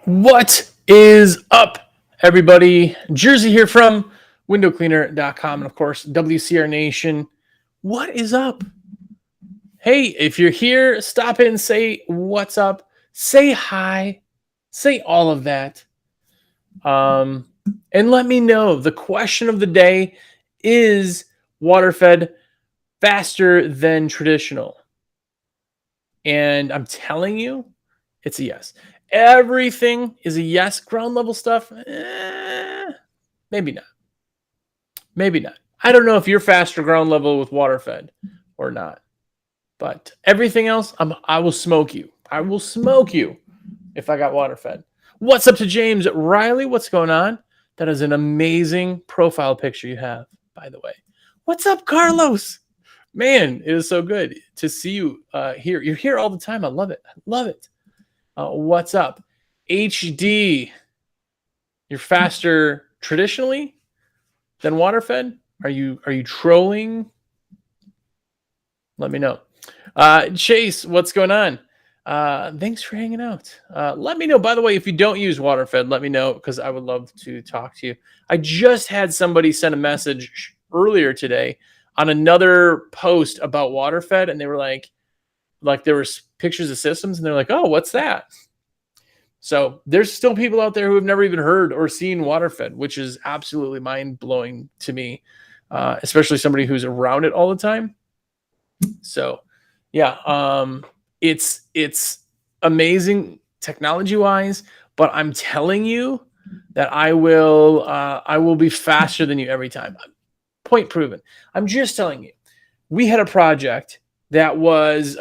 What is up, everybody? Jersey here from windowcleaner.com and, of course, WCR Nation. What is up? Hey, if you're here, stop in, say what's up, say hi, say all of that. And let me know. The question of the day is waterfed faster than traditional? And I'm telling you, it's a yes. Everything is a yes. Ground level stuff, maybe not. Maybe not. I don't know if you're faster ground level with water fed or not. But everything else, I will smoke you. I will smoke you if I got water fed. What's up to James Riley? What's going on? That is an amazing profile picture you have, by the way. What's up, Carlos? Man, it is so good to see you here. You're here all the time. I love it. I love it. What's up? HD. You're faster traditionally than waterfed? Are you trolling? Let me know. Chase, what's going on? Thanks for hanging out. Let me know, by the way, if you don't use waterfed, let me know because I would love to talk to you. I just had somebody send a message earlier today on another post about waterfed, and they were like there was pictures of systems, and they're like, oh, what's that? So there's still people out there who have never even heard or seen waterfed, which is absolutely mind-blowing to me, especially somebody who's around it all the time. So yeah, it's amazing technology-wise, but I'm telling you that I will be faster than you every time. Point proven. I'm just telling you. We had a project that was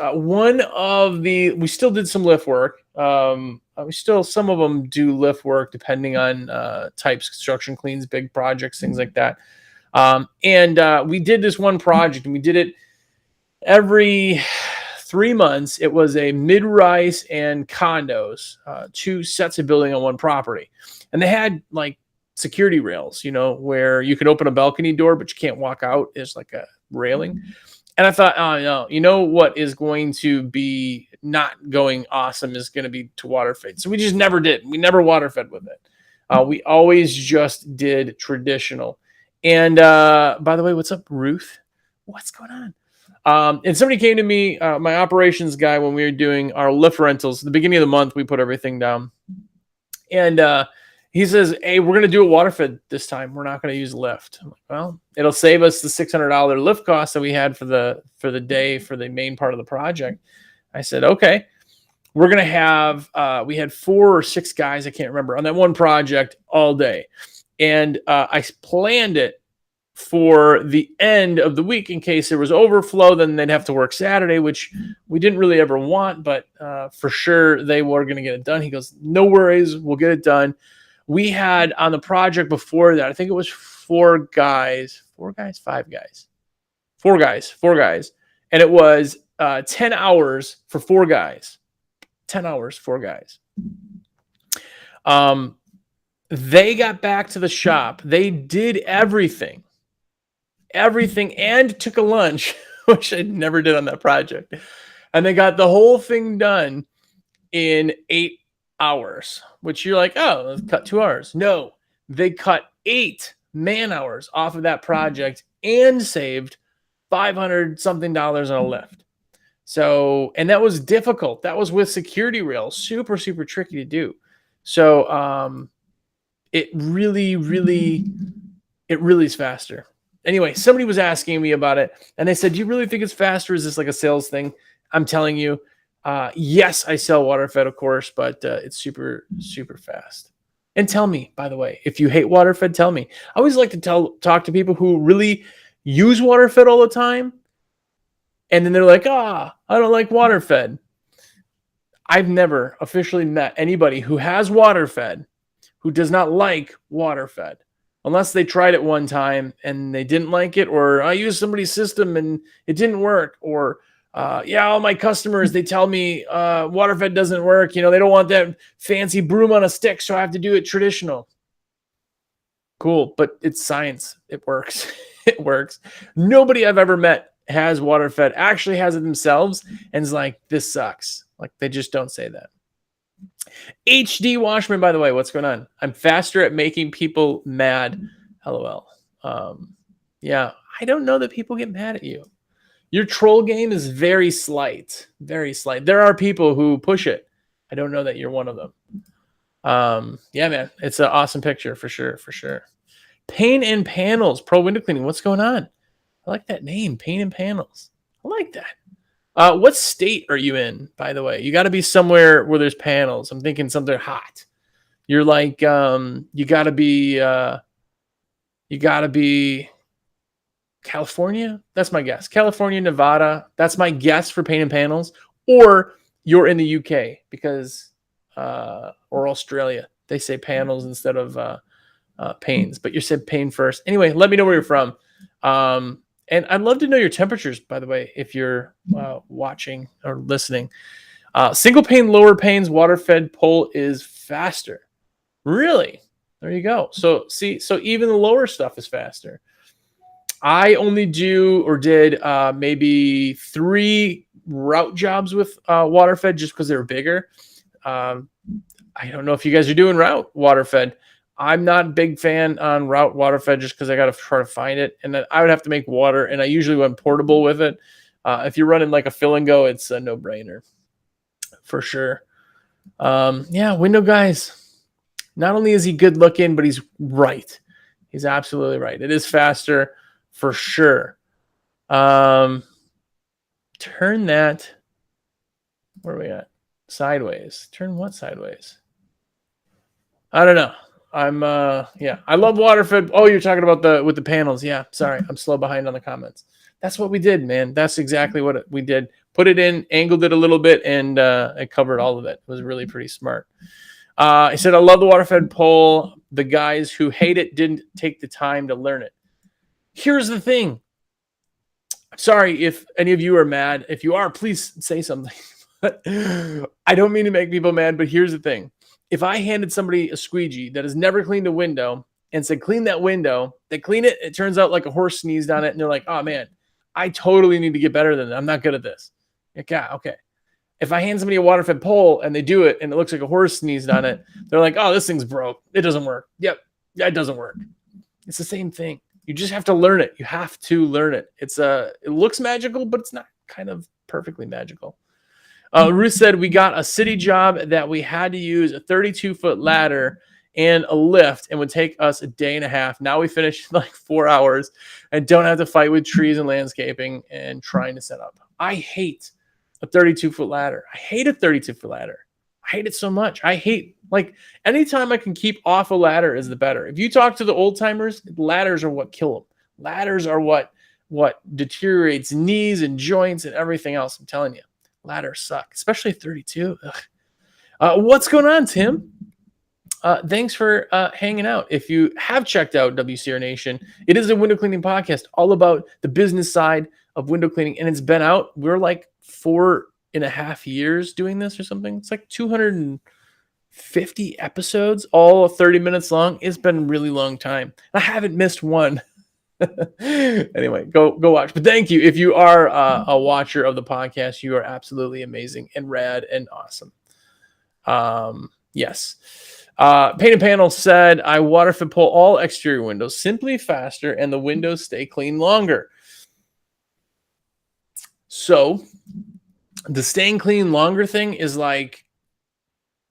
we still did some lift work. Some of them do lift work depending on types, construction cleans, big projects, things like that. And we did this one project, and we did it every 3 months. It was a mid-rise and condos, 2 sets of building on one property. And they had like security rails, where you can open a balcony door, but you can't walk out. There's like a railing. And I thought, oh, no, you know what is going to be not going awesome is going to be to water fed. So we just never did. We never water fed with it. We always just did traditional. And by the way, what's up, Ruth? What's going on? And somebody came to me, my operations guy, when we were doing our lift rentals. At the beginning of the month, we put everything down. And he says, hey, we're going to do a waterfed this time. We're not going to use lift. I'm like, well, it'll save us the $600 lift cost that we had for the day for the main part of the project. I said, okay. We're going to have, we had 4 or 6 guys, I can't remember, on that one project all day. And I planned it for the end of the week in case there was overflow. Then they'd have to work Saturday, which we didn't really ever want, but for sure they were going to get it done. He goes, no worries, we'll get it done. We had on the project before that, I think it was 4 guys, 5 guys, 4 guys. And it was 10 hours for 4 guys, 10 hours, 4 guys. They got back to the shop. They did everything and took a lunch, which I never did on that project. And they got the whole thing done in 8 hours, which you're like, oh, let's cut 2 hours. No, they cut 8 man hours off of that project and saved $500 something on a lift. So, and that was difficult. That was with security rails, super, super tricky to do. So, it really is faster. Anyway, somebody was asking me about it, and they said, do you really think it's faster? Is this like a sales thing? I'm telling you, yes, I sell waterfed, of course, but it's super, super fast. And tell me, by the way, if you hate waterfed, tell me. I always like to talk to people who really use waterfed all the time, and then they're like, I don't like waterfed. I've never officially met anybody who has waterfed who does not like waterfed, unless they tried it one time and they didn't like it, or I used somebody's system and it didn't work, or all my customers, they tell me waterfed doesn't work. They don't want that fancy broom on a stick, so I have to do it traditional. Cool, but it's science. It works. It works. Nobody I've ever met has waterfed, actually has it themselves, and is like, this sucks. Like, they just don't say that. HD Washman, by the way, what's going on? I'm faster at making people mad. LOL. Yeah, I don't know that people get mad at you. Your troll game is very slight. Very slight. There are people who push it. I don't know that you're one of them. Yeah, man. It's an awesome picture for sure. For sure. Paint and Panels, Pro Window Cleaning. What's going on? I like that name, Paint and Panels. I like that. What state are you in, by the way? You got to be somewhere where there's panels. I'm thinking something hot. You're like, you got to be California. That's my guess. California, Nevada. That's my guess for Paint and Panels. Or you're in the UK because, or Australia. They say panels instead of panes, but you said pane first. Anyway, let me know where you're from. And I'd love to know your temperatures, by the way, if you're watching or listening. Single pane, lower panes, water-fed pole is faster. Really? There you go. So see, so even the lower stuff is faster. I only did maybe 3 route jobs with water-fed just because they were bigger. I don't know if you guys are doing route water-fed. I'm not a big fan on route water-fed just because I got to try to find it. And then I would have to make water, and I usually went portable with it. If you're running like a fill and go, it's a no-brainer for sure. Yeah, window guys. Not only is he good looking, but he's right. He's absolutely right. It is faster for sure. Turn that. Where are we at? Sideways. Turn what sideways? I don't know. Yeah, I love water-fed. Oh, you're talking about with the panels. Yeah, sorry, I'm slow behind on the comments. That's what we did, man. That's exactly what we did. Put it in, angled it a little bit, and it covered all of it. It was really pretty smart. I said, I love the water-fed pole. The guys who hate it didn't take the time to learn it. Here's the thing. Sorry if any of you are mad. If you are, please say something. I don't mean to make people mad, but here's the thing. If I handed somebody a squeegee that has never cleaned a window and said, clean that window, they clean it. It turns out like a horse sneezed on it. And they're like, oh man, I totally need to get better than that. I'm not good at this. Like, yeah, okay. If I hand somebody a water-fed pole and they do it and it looks like a horse sneezed on it, they're like, oh, this thing's broke. It doesn't work. Yep. Yeah, it doesn't work. It's the same thing. You just have to learn it. You have to learn it. It looks magical, but it's not kind of perfectly magical. Ruth said, we got a city job that we had to use a 32-foot ladder and a lift and would take us a day and a half. Now we finished like 4 hours and don't have to fight with trees and landscaping and trying to set up. I hate a 32-foot ladder. I hate a 32-foot ladder. I hate it so much. I hate, like, anytime I can keep off a ladder is the better. If you talk to the old timers, ladders are what kill them. Ladders are what deteriorates knees and joints and everything else. I'm telling you. Ladders suck, especially 32. What's going on, Tim? Thanks for hanging out. If you have checked out WCR Nation, it is a window cleaning podcast all about the business side of window cleaning, and it's been out. We're like 4.5 years doing this or something. It's like 250 episodes, all 30 minutes long. It's been a really long time. I haven't missed one. Anyway, go watch. But thank you. If you are a watcher of the podcast, you are absolutely amazing and rad and awesome. Yes. Paint and Panel said, I water-fed pull all exterior windows simply faster and the windows stay clean longer. So the staying clean longer thing is like,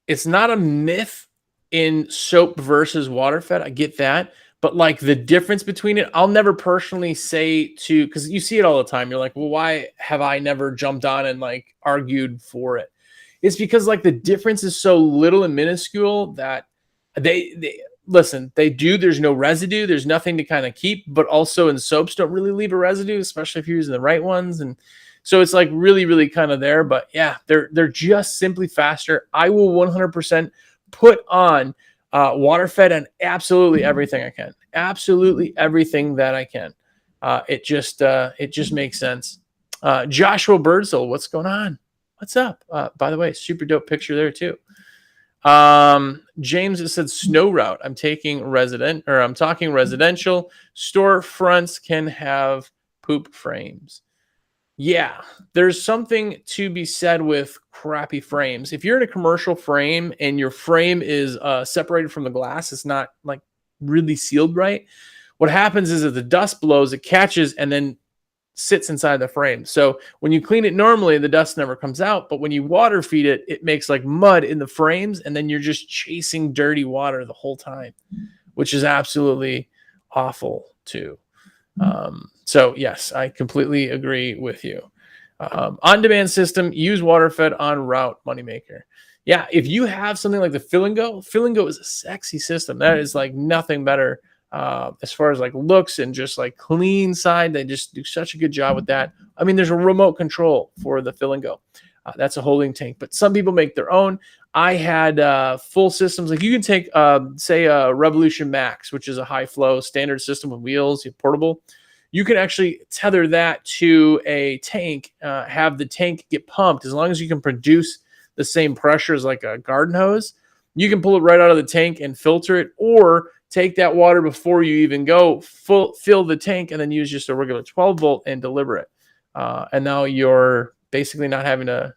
it's not a myth in soap versus water-fed. I get that. But like the difference between it, I'll never personally say to, because you see it all the time. You're like, well, why have I never jumped on and like argued for it? It's because like the difference is so little and minuscule that they listen, they do. There's no residue. There's nothing to kind of keep, but also in soaps don't really leave a residue, especially if you're using the right ones. And so it's like really, really kind of there. But yeah, they're just simply faster. I will 100% put on water-fed and absolutely everything I can. Absolutely everything that I can. It just makes sense. Joshua Birdsell, what's going on? What's up? By the way, super dope picture there too. James has said snow route. I'm talking residential. Storefronts can have poop frames. Yeah, there's something to be said with crappy frames. If you're in a commercial frame and your frame is separated from the glass, it's not like really sealed right. What happens is that the dust blows, it catches, and then sits inside the frame. So when you clean it normally, the dust never comes out. But when you water feed it, it makes like mud in the frames, and then you're just chasing dirty water the whole time, which is absolutely awful too. So yes, I completely agree with you. On-demand system, use waterfed on route, moneymaker. Yeah, if you have something like the Fill and Go is a sexy system. That is like nothing better as far as like looks and just like clean side. They just do such a good job with that. I mean, there's a remote control for the Fill and Go. That's a holding tank, but some people make their own. I had full systems. Like you can take, say, a Revolution Max, which is a high flow standard system with wheels, portable. You can actually tether that to a tank, have the tank get pumped. As long as you can produce the same pressure as like a garden hose, you can pull it right out of the tank and filter it, or take that water before you even go, fill the tank, and then use just a regular 12 volt and deliver it. And now you're basically not having to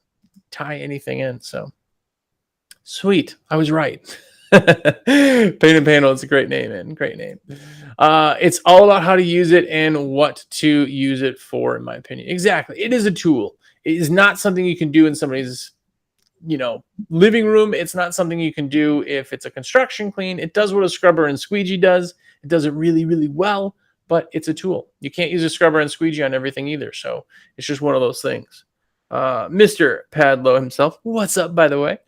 tie anything in. So sweet. I was right. Paint and Panel is a great name, man. Great name. It's all about how to use it and what to use it for, in my opinion. Exactly. It is a tool. It is not something you can do in somebody's, living room. It's not something you can do if it's a construction clean. It does what a scrubber and squeegee does. It does it really, really well, but it's a tool. You can't use a scrubber and squeegee on everything either. So it's just one of those things. Mr. Padlow himself, what's up, by the way?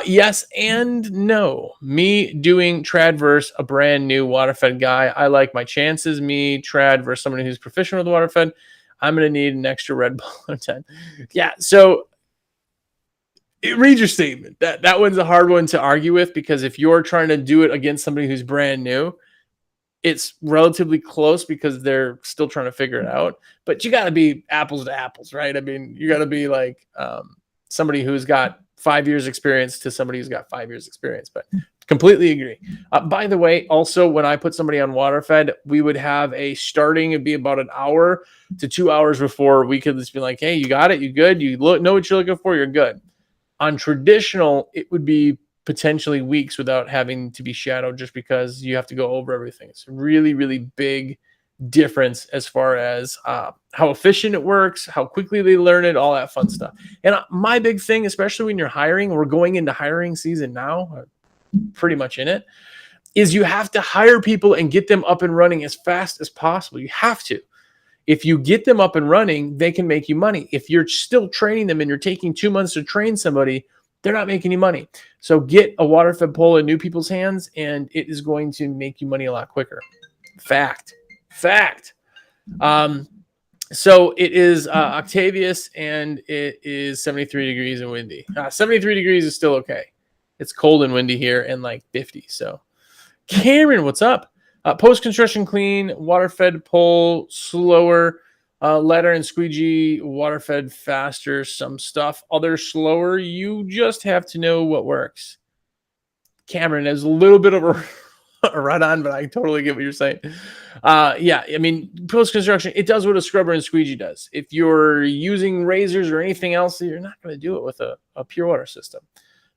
Yes and no. Me doing trad versus a brand new waterfed guy. I like my chances. Me, trad versus somebody who's proficient with waterfed. I'm going to need an extra Red Bull at a time. Yeah, so read your statement. That one's a hard one to argue with, because if you're trying to do it against somebody who's brand new, it's relatively close because they're still trying to figure it out. But you got to be apples to apples, right? I mean, you got to be like somebody who's got 5 years experience to somebody who's got 5 years experience. But completely agree. By the way, also, when I put somebody on waterfed, we would have a starting. It'd be about an hour to 2 hours before we could just be like, hey, you got it? You good? You know what you're looking for? You're good. On traditional, it would be potentially weeks without having to be shadowed, just because you have to go over everything. It's a really, really big difference as far as how efficient it works, how quickly they learn it, all that fun stuff. And my big thing, especially when you're hiring, we're going into hiring season now, pretty much in it, is you have to hire people and get them up and running as fast as possible. You have to. If you get them up and running, they can make you money. If you're still training them and you're taking 2 months to train somebody, they're not making any money. So get a waterfed pole in new people's hands, and it is going to make you money a lot quicker. Fact. So it is Octavius, and it is 73 degrees and windy. 73 degrees is still okay. It's cold and windy here, and like 50. So Cameron, what's up? Post-construction clean, water-fed pole, slower, ladder and squeegee, water-fed faster, some stuff, other slower. You just have to know what works. Cameron, there's a little bit of a run-on, but I totally get what you're saying. Yeah, I mean, post-construction, it does what a scrubber and squeegee does. If you're using razors or anything else, you're not going to do it with a pure water system.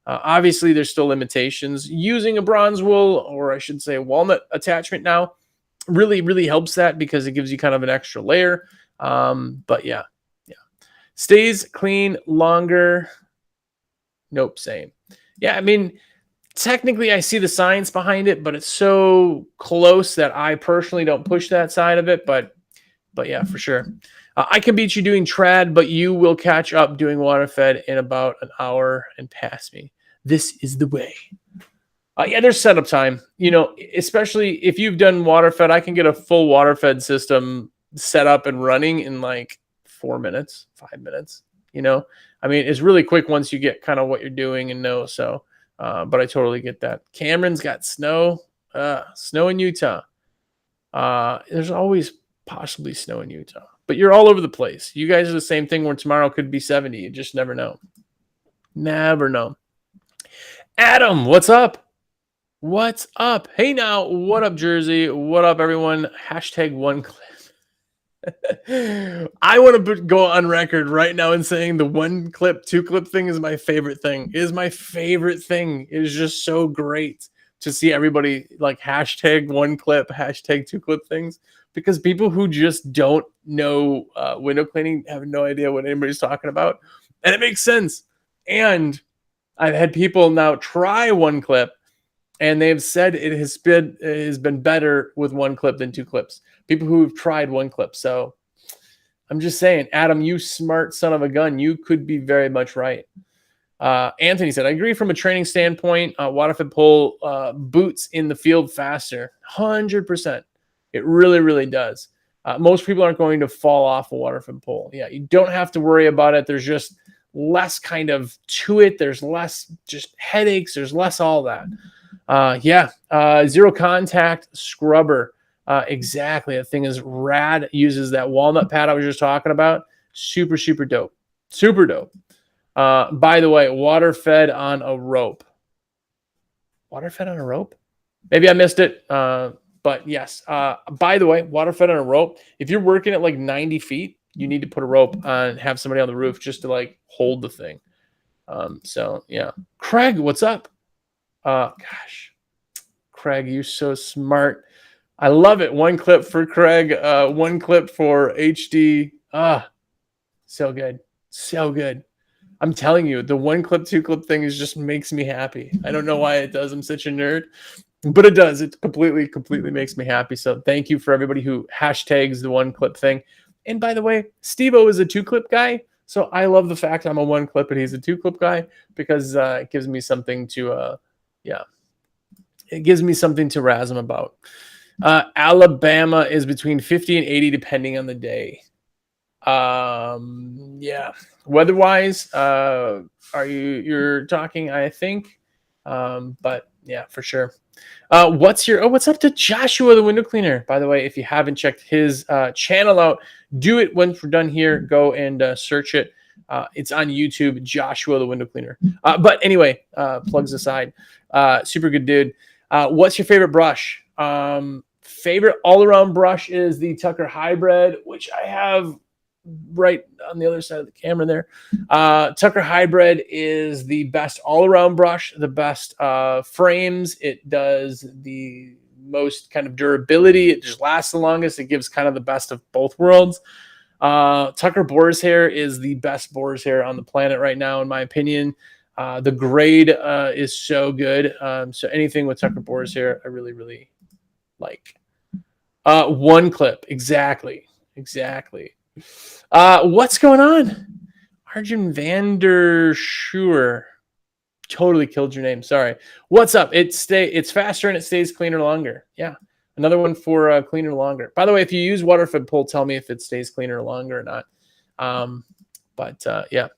Obviously, there's still limitations. Using a bronze wool, or I should say a walnut attachment now, really, really helps that, because it gives you kind of an extra layer. But yeah. Stays clean longer. Nope, same. Yeah, I mean, technically I see the science behind it, but it's so close that I personally don't push that side of it. But yeah, for sure. I can beat you doing trad, but you will catch up doing waterfed in about an hour and pass me. This is the way. Yeah, there's setup time. Especially if you've done waterfed, I can get a full waterfed system set up and running in like 4 minutes, 5 minutes. I mean, it's really quick once you get kind of what you're doing and know. So, but I totally get that. Cameron's got snow in Utah. There's always possibly snow in Utah, but you're all over the place. You guys are the same thing, where tomorrow could be 70. You just never know. Never know. Adam, what's up? What's up? Hey now, what up, Jersey? What up, everyone? #1clip. I want to go on record right now and saying the 1 clip, 2 clip thing is my favorite thing. It is my favorite thing. It is just so great to see everybody like hashtag 1 clip, hashtag 2 clip things, because people who just don't know window cleaning have no idea what anybody's talking about. And it makes sense. And I've had people now try 1 clip and they've said it has been better with 1 clip than 2 clips. People who've tried 1 clip. So I'm just saying, Adam, you smart son of a gun. You could be very much right. Anthony said, I agree from a training standpoint. Waterfed pole boots in the field faster. 100%. It really, really does. Most people aren't going to fall off a waterfed pole. Yeah, you don't have to worry about it. There's just less kind of to it. There's less just headaches. There's less all that. Zero contact scrubber. Exactly. That thing is rad. Uses that walnut pad I was just talking about. Super, super dope. Super dope. By the way, water fed on a rope. Water fed on a rope? Maybe I missed it. But yes. By the way, water fed on a rope. If you're working at like 90 feet, you need to put a rope on and have somebody on the roof just to like hold the thing. So yeah. Craig, what's up? Gosh, Craig, you're so smart. I love it. 1 clip for Craig, 1 clip for HD. So good. So good. I'm telling you, the 1 clip, 2 clip thing just makes me happy. I don't know why it does. I'm such a nerd, but it does. It completely makes me happy. So thank you for everybody who hashtags the 1 clip thing. And by the way, Steve-O is a 2 clip guy. So I love the fact I'm a 1 clip and he's a 2 clip guy because it gives me something to, it gives me something to razz him about. Alabama is between 50 and 80 depending on the day. Weather-wise, you're talking, I think. But yeah, for sure. What's up to Joshua the window cleaner? By the way, if you haven't checked his channel out, do it once we're done here. Go and search it. It's on YouTube, Joshua the window cleaner. But anyway, plugs aside, super good dude. What's your favorite brush? Favorite all-around brush is the Tucker Hybrid, which I have right on the other side of the camera there. Tucker Hybrid is the best all-around brush, the best frames. It does the most kind of durability. It just lasts the longest. It gives kind of the best of both worlds. Tucker Boar's Hair is the best Boar's Hair on the planet right now, in my opinion. The grade is so good. So anything with Tucker Boar's Hair, I really, really like. 1 clip. Exactly. What's going on? Arjun Vanderschuer. Totally killed your name. Sorry. What's up? It's faster and it stays cleaner longer. Yeah. Another one for cleaner longer. By the way, if you use waterfed pole, tell me if it stays cleaner longer or not. Yeah.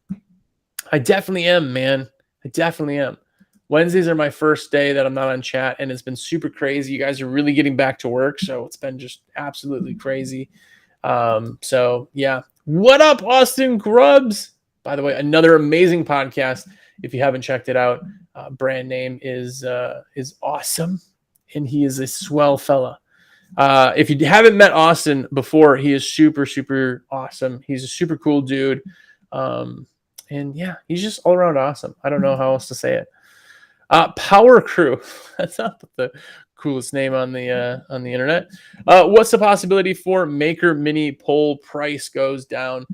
I definitely am, man. I definitely am. Wednesdays are my first day that I'm not on chat, and it's been super crazy. You guys are really getting back to work, so it's been just absolutely crazy. So yeah. What up, Austin Grubbs? By the way, another amazing podcast. If you haven't checked it out, brand name is awesome, and he is a swell fella. If you haven't met Austin before, he is super, super awesome. He's a super cool dude. And yeah, he's just all around awesome. I don't know how else to say it. Power Crew. That's not the coolest name on the internet. What's the possibility for Maker Mini pole price goes down?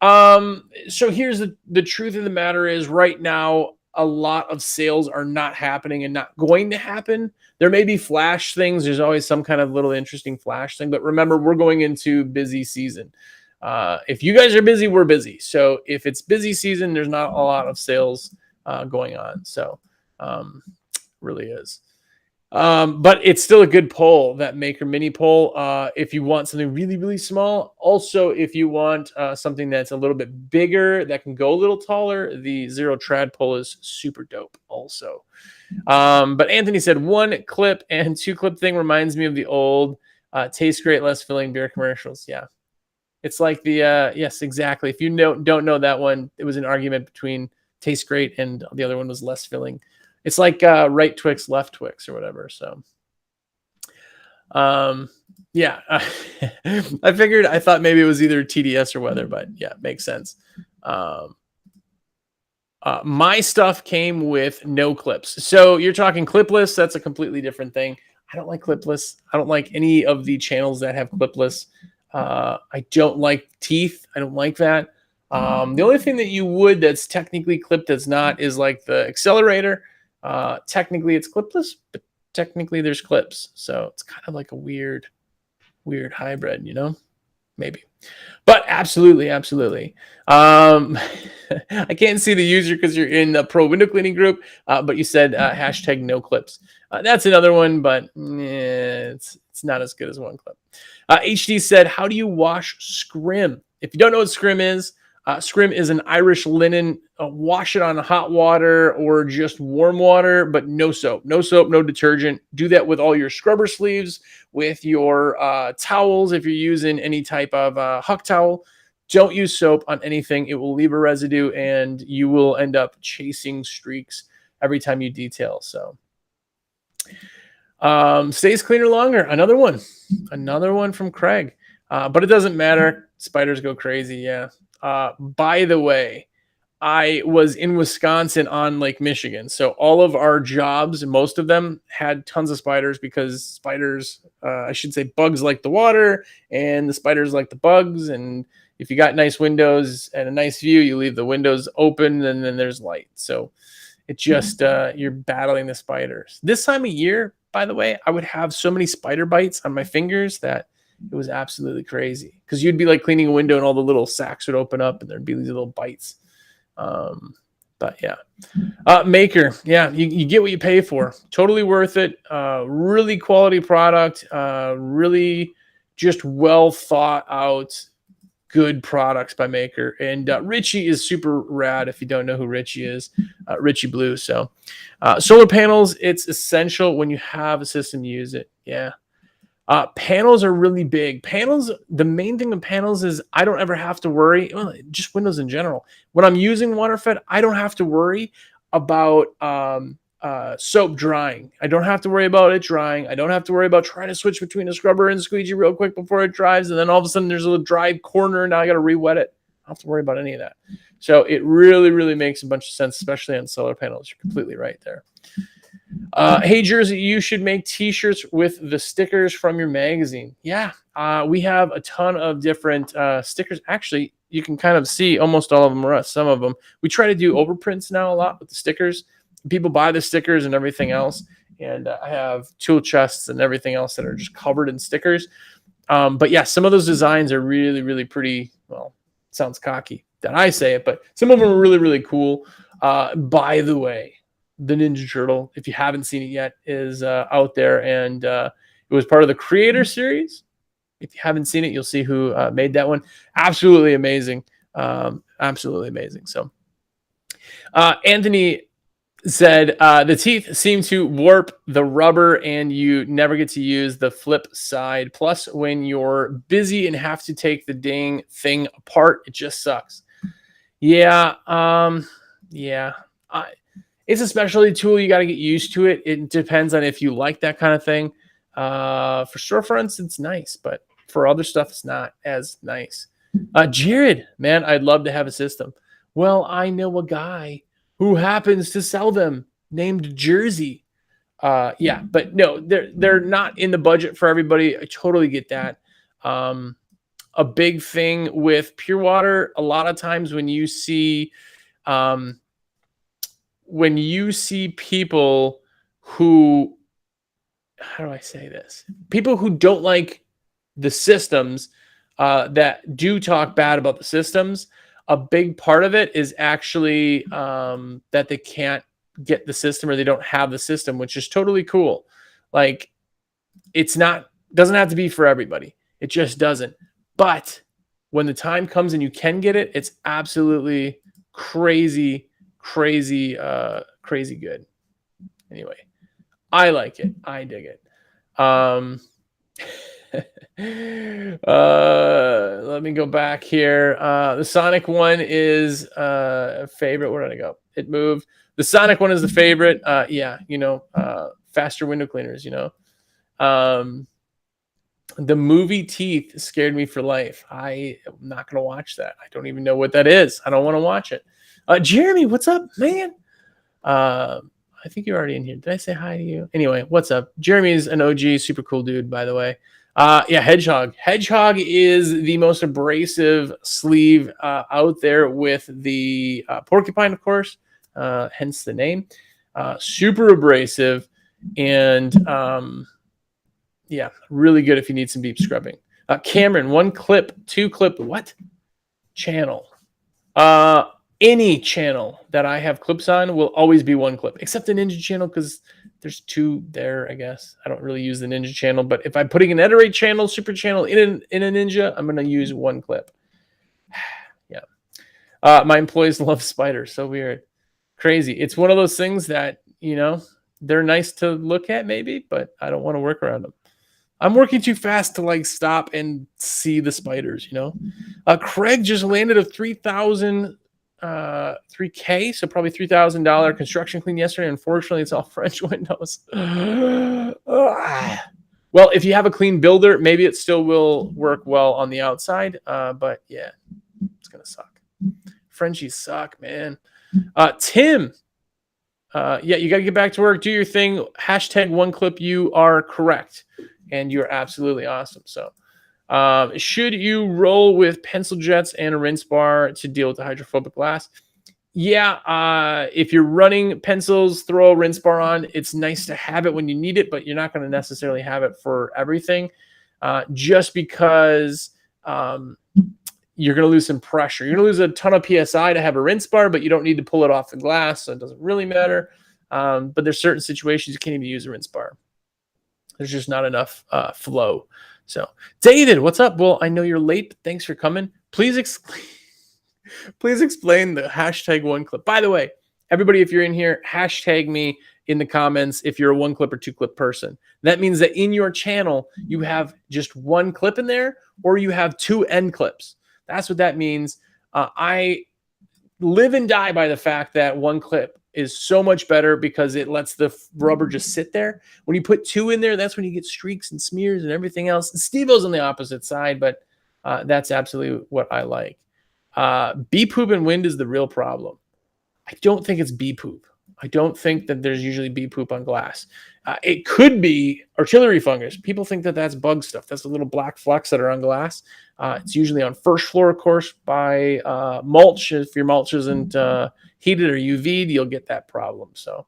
So here's the truth of the matter is right now, a lot of sales are not happening and not going to happen. There may be flash things. There's always some kind of little interesting flash thing, but remember, we're going into busy season. If you guys are busy, we're busy. So if it's busy season, there's not a lot of sales going on. So really is. But it's still a good poll, that Maker Mini poll. If you want something really, really small. Also, if you want something that's a little bit bigger, that can go a little taller, the Zero Trad poll is super dope also. But Anthony said 1 clip and 2 clip thing reminds me of the old tastes great, less filling beer commercials. Yeah. It's like the, yes, exactly. If you don't know that one, it was an argument between tastes great and the other one was less filling. It's like right Twix, left Twix or whatever. So, Yeah. I thought maybe it was either TDS or weather, but yeah, makes sense. Um, my stuff came with no clips. So you're talking clipless. That's a completely different thing. I don't like clipless. I don't like any of the channels that have clipless. I don't like teeth. I don't like that. The only thing that you would that's technically clipped that's not is like the accelerator. Technically it's clipless, but technically there's clips. So it's kind of like a weird hybrid, maybe. But absolutely, absolutely. I can't see the user because you're in the pro window cleaning group, but you said hashtag no clips. That's another one, but it's not as good as one clip. HD said, how do you wash scrim? If you don't know what scrim is an Irish linen. Wash it on hot water or just warm water, but no soap. No soap, no detergent. Do that with all your scrubber sleeves, with your towels if you're using any type of huck towel. Don't use soap on anything. It will leave a residue and you will end up chasing streaks every time you detail. So stays cleaner longer. Another one from Craig. But it doesn't matter. Spiders go crazy. Yeah. By the way, I was in Wisconsin on Lake Michigan. So all of our jobs, most of them had tons of spiders because spiders, I should say bugs like the water and the spiders like the bugs. And if you got nice windows and a nice view, you leave the windows open and then there's light. So it just, you're battling the spiders. This time of year, by the way, I would have so many spider bites on my fingers that it was absolutely crazy because you'd be like cleaning a window and all the little sacs would open up and there'd be these little bites. But yeah, Maker. Yeah. You get what you pay for. Totally worth it. Really quality product. Really just well thought out, good products by Maker. And Richie is super rad. If you don't know who Richie is, Richie Blue. So solar panels, it's essential when you have a system, use it. Yeah. Panels are really big. Panels, the main thing with panels is I don't ever have to worry, well, just windows in general. When I'm using waterfed, I don't have to worry about soap drying. I don't have to worry about it drying. I don't have to worry about trying to switch between a scrubber and squeegee real quick before it dries. And then all of a sudden there's a little dry corner. Now I got to re-wet it. I don't have to worry about any of that. So it really, really makes a bunch of sense, especially on solar panels. You're completely right there. Hey Jersey, you should make t-shirts with the stickers from your magazine. Yeah, we have a ton of different stickers. Actually, you can kind of see almost all of them are us. Some of them we try to do overprints now a lot with the stickers. People buy the stickers and everything else, and I have tool chests and everything else that are just covered in stickers. But yeah, some of those designs are really, really pretty. Well, it sounds cocky that I say it, but some of them are really, really cool. By the way, the Ninja Turtle, if you haven't seen it yet, is out there, and it was part of the Creator Series. If you haven't seen it, you'll see who made that one. Absolutely amazing. Absolutely amazing. So Anthony said the teeth seem to warp the rubber and you never get to use the flip side. Plus, when you're busy and have to take the dang thing apart, it just sucks. Yeah. Yeah. It's a specialty tool. You got to get used to it. It depends on if you like that kind of thing. For storefronts, it's nice, but for other stuff, it's not as nice. Jared, man, I'd love to have a system. Well, I know a guy who happens to sell them named Jersey. Yeah, but no, they're not in the budget for everybody. I totally get that. A big thing with Pure Water, a lot of times when you see people who, how do I say this? People who don't like the systems, that do talk bad about the systems, a big part of it is actually that they can't get the system or they don't have the system, which is totally cool. Like, doesn't have to be for everybody. It just doesn't. But when the time comes and you can get it, it's absolutely crazy good. Anyway, I like it. I dig it. Let me go back here. The Sonic one is a favorite. Where did I go? It moved. The Sonic one is the favorite. Yeah, faster window cleaners, The movie Teeth scared me for life. I am not going to watch that. I don't even know what that is. I don't want to watch it. Jeremy, what's up, man? I think you're already in here. Did I say hi to you? Anyway, what's up? Jeremy's an OG, super cool dude, by the way. Yeah, Hedgehog. Hedgehog is the most abrasive sleeve out there with the porcupine, of course, hence the name. Super abrasive and yeah, really good if you need some deep scrubbing. Cameron, 1 clip, 2 clip, what? Channel. Any channel that I have clips on will always be 1 clip, except the Ninja channel because there's 2 there, I guess. I don't really use the Ninja channel, but if I'm putting an Iterate channel, Super channel in a Ninja, I'm going to use 1 clip. Yeah. My employees love spiders. So weird. Crazy. It's one of those things that, they're nice to look at maybe, but I don't want to work around them. I'm working too fast to like stop and see the spiders, Craig just landed a 3,000 3K, so probably $3,000 construction clean yesterday. Unfortunately, it's all French windows. Well, if you have a clean builder, maybe it still will work well on the outside. But yeah, it's gonna suck. Frenchies suck, man. Tim, yeah, you gotta get back to work. Do your thing. Hashtag 1 clip. You are correct, and you're absolutely awesome. So. Should you roll with pencil jets and a rinse bar to deal with the hydrophobic glass? Yeah, if you're running pencils, throw a rinse bar on. It's nice to have it when you need it, but you're not going to necessarily have it for everything just because you're going to lose some pressure. You're going to lose a ton of PSI to have a rinse bar, but you don't need to pull it off the glass, so it doesn't really matter. But there's certain situations you can't even use a rinse bar. There's just not enough flow. So, David, what's up? Well, I know you're late, but thanks for coming. Please explain the hashtag 1 clip. By the way, everybody, if you're in here, hashtag me in the comments if you're a 1 clip or 2 clip person. That means that in your channel, you have just 1 clip in there or you have 2 end clips. That's what that means. I live and die by the fact that 1 clip is so much better because it lets the rubber just sit there. When you put 2 in there, that's when you get streaks and smears and everything else. Steve-O's on the opposite side, but that's absolutely what I like. Bee poop and wind is the real problem. I don't think it's bee poop. I don't think that there's usually bee poop on glass. It could be artillery fungus. People think that that's bug stuff. That's the little black flecks that are on glass. It's usually on first floor, of course, by mulch. If your mulch isn't heated or UV'd, you'll get that problem. So,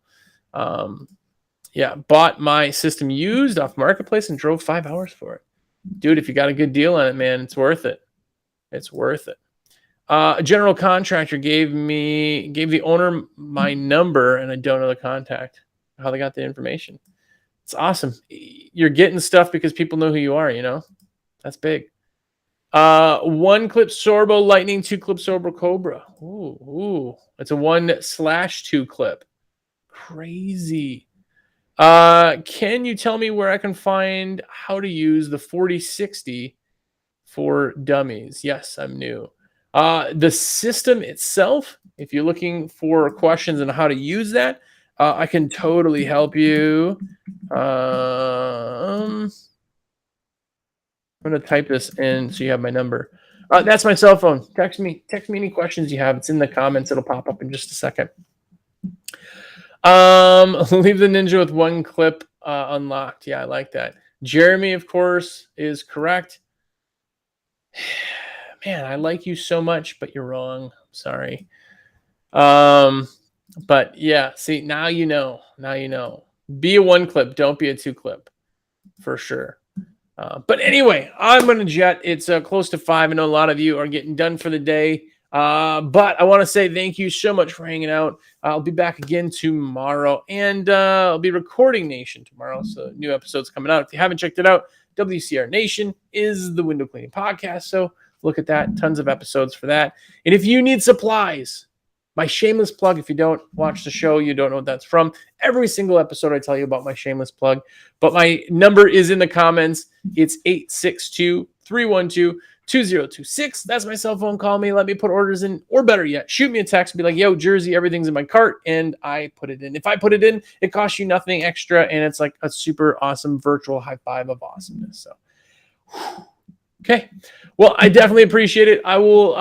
yeah, bought my system used off Marketplace and drove 5 hours for it. Dude, if you got a good deal on it, man, it's worth it. It's worth it. A general contractor gave the owner my number, and I don't know the contact, how they got the information. It's awesome. You're getting stuff because people know who you are, That's big. 1 clip Sorbo Lightning, 2 clip Sorbo Cobra. Ooh. It's a 1/2 clip. Crazy. Can you tell me where I can find how to use the 4060 for dummies? Yes, I'm new. The system itself, if you're looking for questions on how to use that, I can totally help you. I'm going to type this in so you have my number. That's my cell phone. Text me any questions you have. It's in the comments. It'll pop up in just a second. Leave the Ninja with 1 clip unlocked. Yeah, I like that. Jeremy, of course, is correct. Man, I like you so much, but you're wrong. I'm sorry. But yeah, see, now you know. Be a 1 clip. Don't be a 2 clip for sure. But anyway, I'm going to jet. It's close to 5. I know a lot of you are getting done for the day. But I want to say thank you so much for hanging out. I'll be back again tomorrow, and I'll be recording Nation tomorrow. So new episodes coming out. If you haven't checked it out, WCR Nation is the window cleaning podcast. So look at that. Tons of episodes for that. And if you need supplies, my shameless plug, if you don't watch the show, you don't know what that's from. Every single episode I tell you about my shameless plug. But my number is in the comments. It's 862-312-2026. That's my cell phone. Call me. Let me put orders in. Or better yet, shoot me a text and be like, yo, Jersey, everything's in my cart. And I put it in. If I put it in, it costs you nothing extra. And it's like a super awesome virtual high five of awesomeness. So Okay. Well, I definitely appreciate it. I will